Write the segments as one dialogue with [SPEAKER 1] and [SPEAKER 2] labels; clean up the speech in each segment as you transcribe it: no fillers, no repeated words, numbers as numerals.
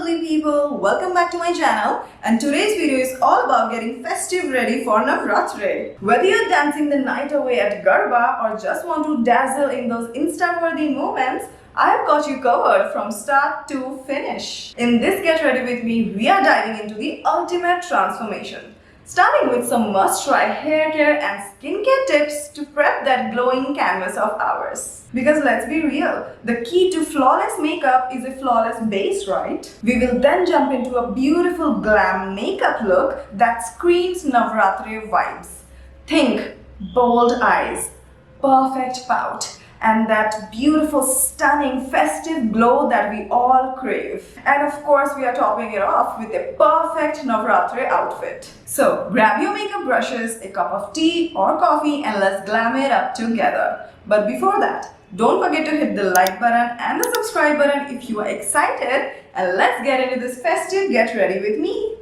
[SPEAKER 1] lovely people, welcome back to my channel, and today's video is all about getting festive ready for Navratri. Whether you're dancing the night away at garba or just want to dazzle in those Insta-worthy moments, I've got you covered from start to finish. In this Get Ready With Me, we are diving into the ultimate transformation. Starting with some must-try hair care and skincare tips to prep that glowing canvas of ours. Because let's be real, the key to flawless makeup is a flawless base, right? We will then jump into a beautiful glam makeup look that screams Navratri vibes. Think bold eyes, perfect pout, and that beautiful, stunning, festive glow that we all crave. And of course, we are topping it off with a perfect Navratri outfit. So grab your makeup brushes, a cup of tea or coffee, and let's glam it up together. But before that, don't forget to hit the like button and the subscribe button if you are excited, and let's get into this festive Get Ready With Me.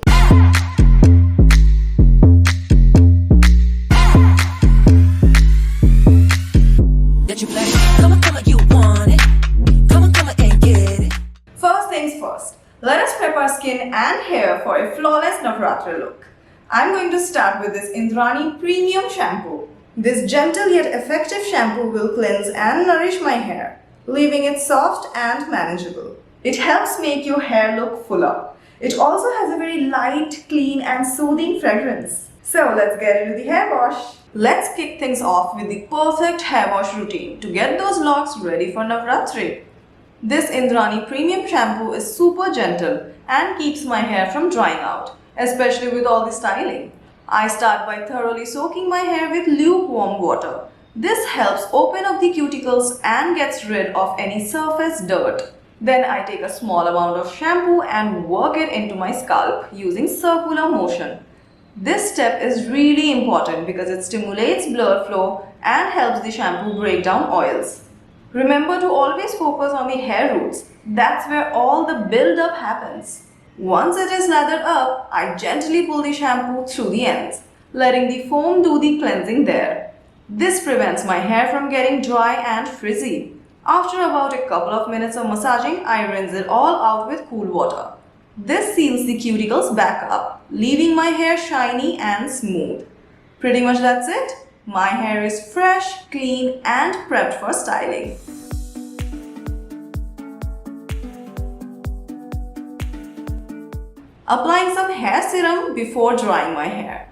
[SPEAKER 1] First things first, let us prep our skin and hair for a flawless Navratri look. I'm going to start with this Indrani Premium Shampoo. This gentle yet effective shampoo will cleanse and nourish my hair, leaving it soft and manageable. It helps make your hair look fuller. It also has a very light, clean and soothing fragrance. So let's get into the hair wash. Let's kick things off with the perfect hair wash routine to get those locks ready for Navratri. This Indrani Premium Shampoo is super gentle and keeps my hair from drying out, especially with all the styling. I start by thoroughly soaking my hair with lukewarm water. This helps open up the cuticles and gets rid of any surface dirt. Then I take a small amount of shampoo and work it into my scalp using circular motion. This step is really important because it stimulates blood flow and helps the shampoo break down oils. Remember to always focus on the hair roots. That's where all the build-up happens. Once it is lathered up, I gently pull the shampoo through the ends, letting the foam do the cleansing there. This prevents my hair from getting dry and frizzy. After about a couple of minutes of massaging, I rinse it all out with cool water. This seals the cuticles back up, leaving my hair shiny and smooth. Pretty much that's it. My hair is fresh, clean and prepped for styling. Applying some hair serum before drying my hair.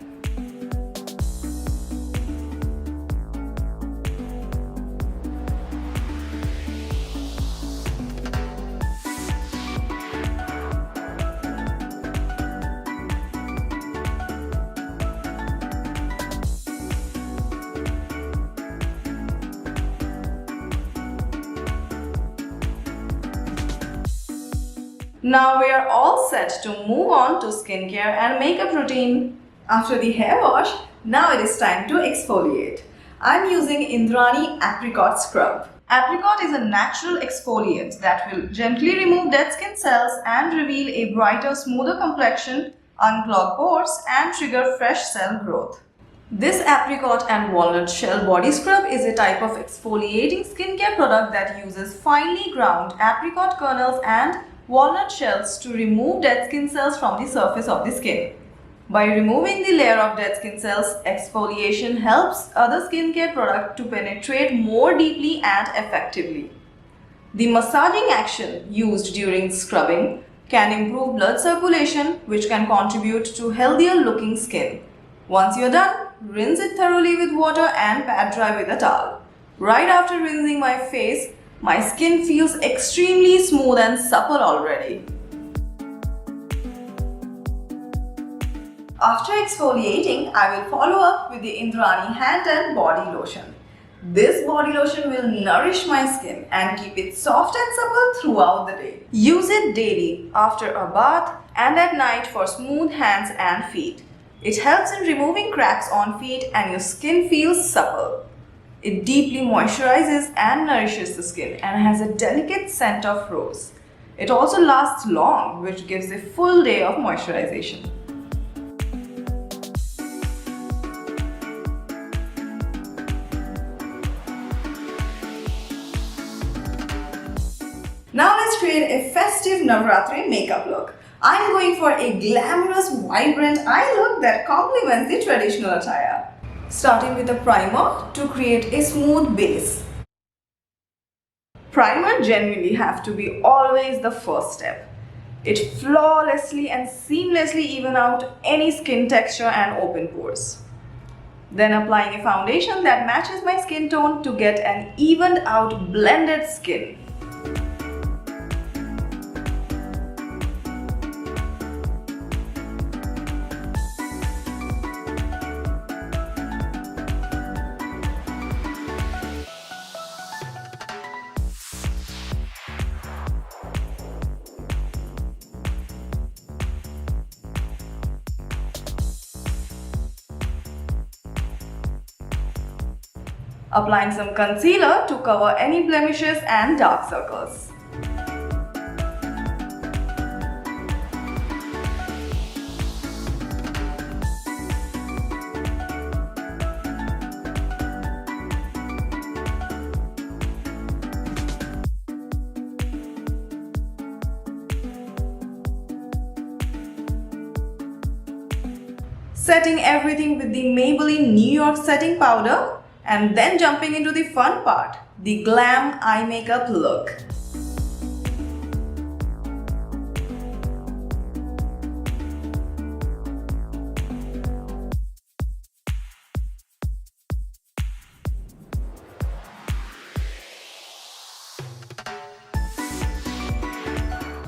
[SPEAKER 1] Now we are all set to move on to skincare and makeup routine. After the hair wash, now it is time to exfoliate. I'm using Indrani Apricot Scrub. Apricot is a natural exfoliant that will gently remove dead skin cells and reveal a brighter, smoother complexion, unclog pores and trigger fresh cell growth. This apricot and walnut shell body scrub is a type of exfoliating skincare product that uses finely ground apricot kernels and walnut shells to remove dead skin cells from the surface of the skin. By removing the layer of dead skin cells, exfoliation helps other skincare products to penetrate more deeply and effectively. The massaging action used during scrubbing can improve blood circulation, which can contribute to healthier looking skin. Once you're done, rinse it thoroughly with water and pat dry with a towel. Right after rinsing my face, my skin feels extremely smooth and supple already. After exfoliating, I will follow up with the Indrani Hand and Body Lotion. This body lotion will nourish my skin and keep it soft and supple throughout the day. Use it daily after a bath and at night for smooth hands and feet. It helps in removing cracks on feet and your skin feels supple. It deeply moisturizes and nourishes the skin and has a delicate scent of rose. It also lasts long, which gives a full day of moisturization. Now let's create create a festive Navratri makeup look. I'm going for a glamorous, vibrant eye look that complements the traditional attire. Starting with a primer to create a smooth base. Primer genuinely have to be always the first step. It flawlessly and seamlessly even out any skin texture and open pores. Then applying a foundation that matches my skin tone to get an evened out blended skin. Applying some concealer to cover any blemishes and dark circles. Setting everything with the Maybelline New York setting powder. And then jumping into the fun part, the glam eye makeup look.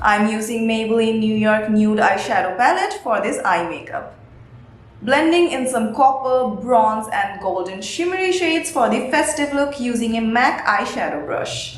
[SPEAKER 1] I'm using Maybelline New York Nude Eyeshadow palette for this eye makeup. Blending in some copper, bronze and golden shimmery shades for the festive look using a MAC eyeshadow brush.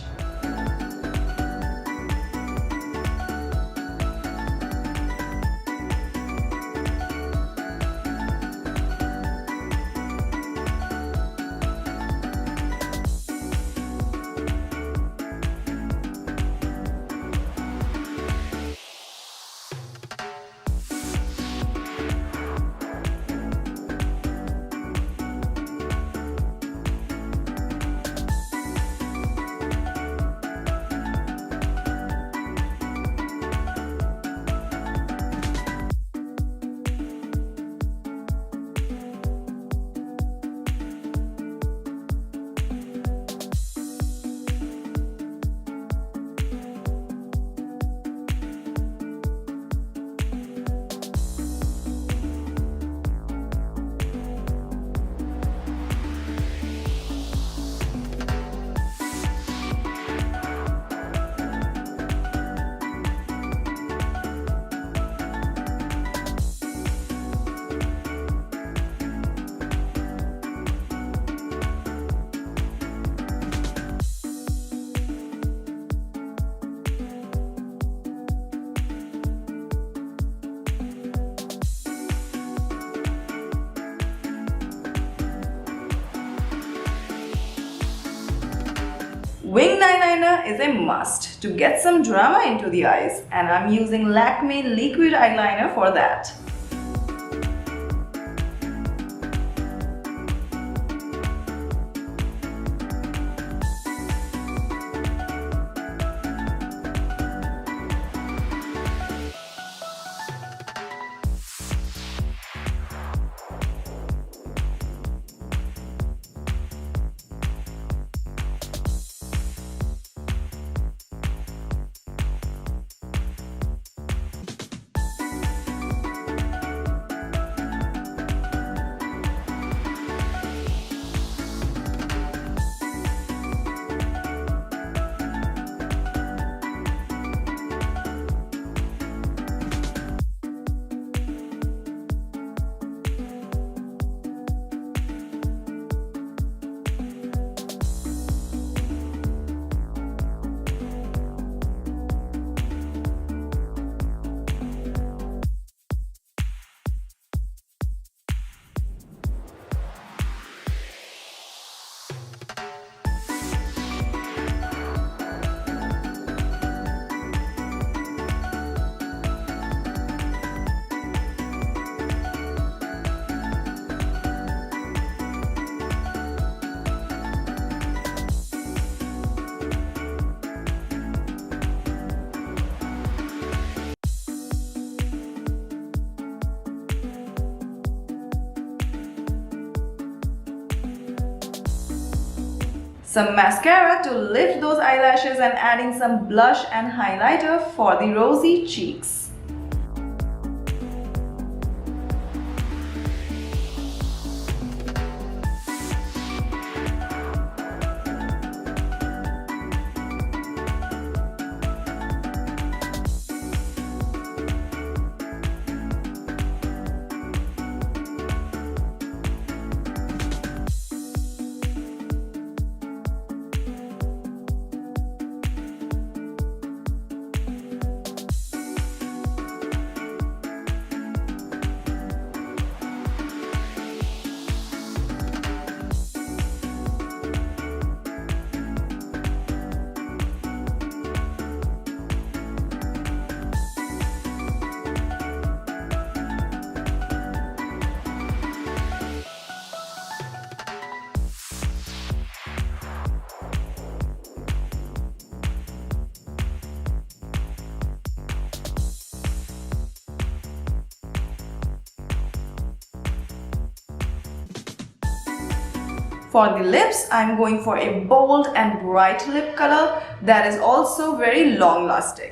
[SPEAKER 1] Winged eyeliner is a must to get some drama into the eyes, and I'm using Lakme liquid eyeliner for that. some mascara to lift those eyelashes, and adding some blush and highlighter for the rosy cheeks. For the lips, I'm going for a bold and bright lip color that is also very long lasting.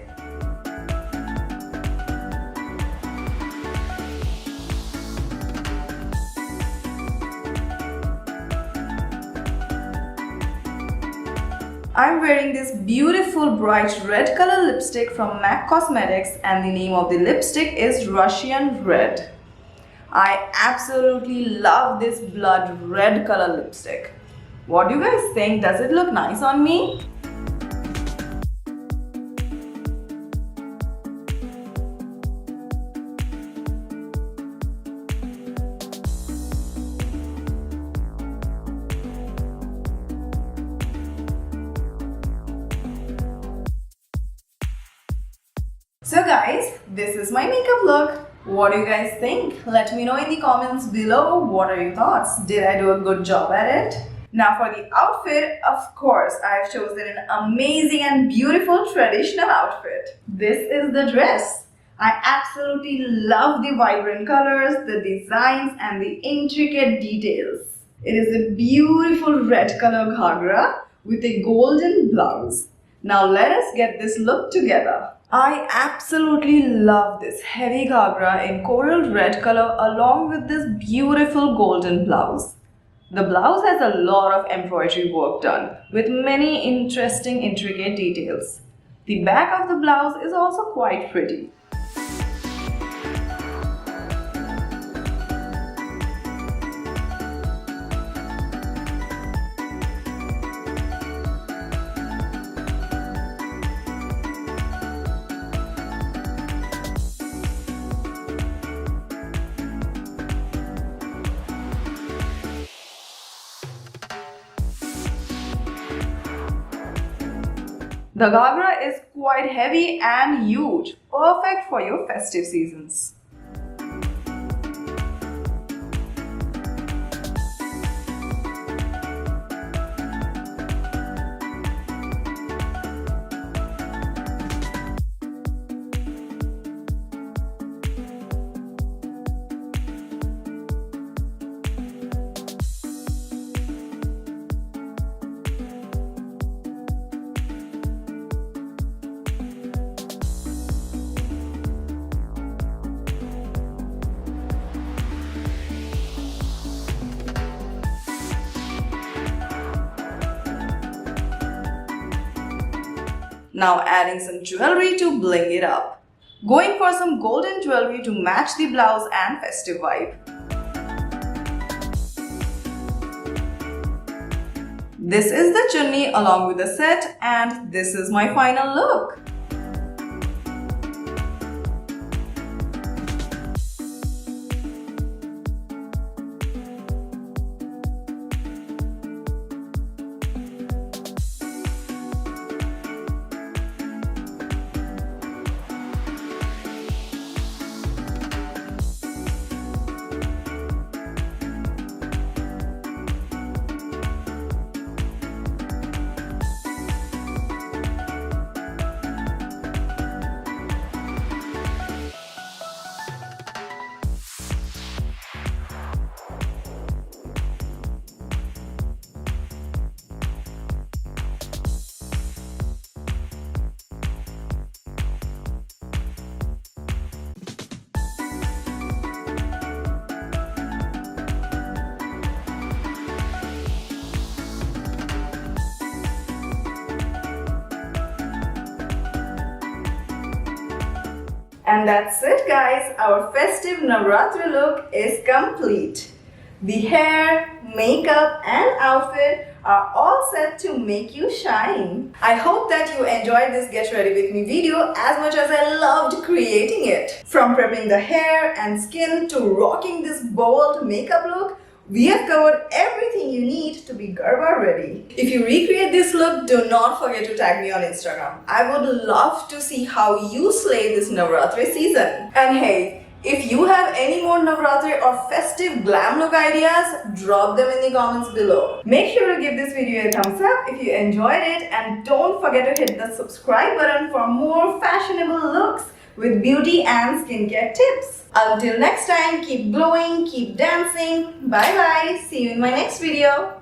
[SPEAKER 1] I'm wearing this beautiful bright red color lipstick from MAC Cosmetics, and the name of the lipstick is Russian Red. I absolutely love this blood red color lipstick. What do you guys think? Does it look nice on me? So guys, this is my makeup look. What do you guys think? Let me know in the comments below. What are your thoughts? Did I do a good job at it? Now for the outfit, of course, I've chosen an amazing and beautiful traditional outfit. This is the dress. I absolutely love the vibrant colors, the designs, and the intricate details. It is a beautiful red color ghagra with a golden blouse. Now let us get this look together. I absolutely love this heavy ghagra in coral red color along with this beautiful golden blouse. The blouse has a lot of embroidery work done with many interesting intricate details. The back of the blouse is also quite pretty. The ghagra is quite heavy and huge, perfect for your festive seasons. Now adding some jewelry to bling it up. Going for some golden jewelry to match the blouse and festive vibe. This is the chunni along with the set, and this is my final look. And that's it guys, our festive Navratri look is complete. The hair, makeup and outfit are all set to make you shine. I hope that you enjoyed this get ready with me video as much as I loved creating it. From prepping the hair and skin to rocking this bold makeup look, we have covered everything you need to be garba ready. If you recreate this look, do not forget to tag me on Instagram. I would love to see how you slay this Navratri season. And hey, if you have any more Navratri or festive glam look ideas, drop them in the comments below. Make sure to give this video a thumbs up if you enjoyed it, and don't forget to hit the subscribe button for more fashionable looks with beauty and skincare tips. Until next time, keep glowing, keep dancing. Bye bye. See you in my next video.